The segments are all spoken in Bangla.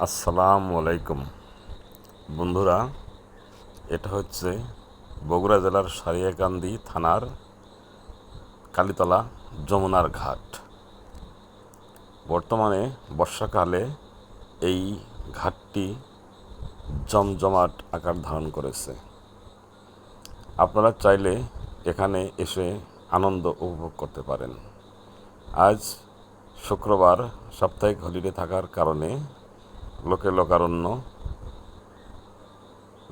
আসসালামু আলাইকুম বন্ধুরা, এটা হচ্ছে বগুড়া জেলার সারিয়াকান্দি থানার কালীতলা যমুনার ঘাট। বর্তমানে বর্ষাকালে এই ঘাটটি জমজমাট আকার ধারণ করেছে। আপনারা চাইলে এখানে এসে আনন্দ উপভোগ করতে পারেন। আজ শুক্রবার, সাপ্তাহিক হলিডে থাকার কারণে লোকারণ্য,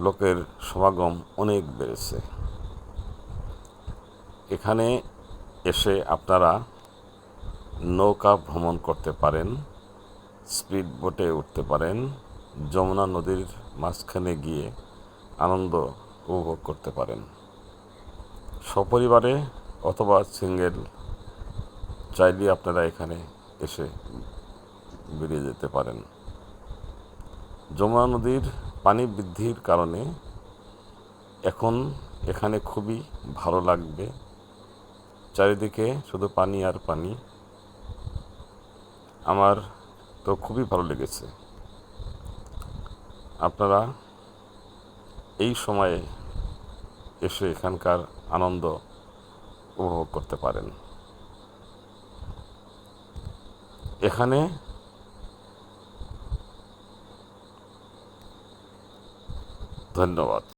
লোকের সমাগম অনেক বেড়েছে। এখানে এসে আপনারা নৌকা ভ্রমণ করতে পারেন, স্পিড বোটে উঠতে পারেন, যমুনা নদীর মাঝখানে গিয়ে আনন্দ উপভোগ করতে পারেন। সপরিবারে অথবা সিঙ্গেল চাইলে আপনারা এখানে এসে বেরিয়ে যেতে পারেন। যমুনা নদীর পানি বৃদ্ধির কারণে এখন এখানে খুবই ভালো লাগবে। চারিদিকে শুধু পানি আর পানি। আমার তো খুবই ভালো লেগেছে। আপনারা এই সময়ে এসে এখানকার আনন্দ উপভোগ করতে পারেন। এখানে ধন্যবাদ।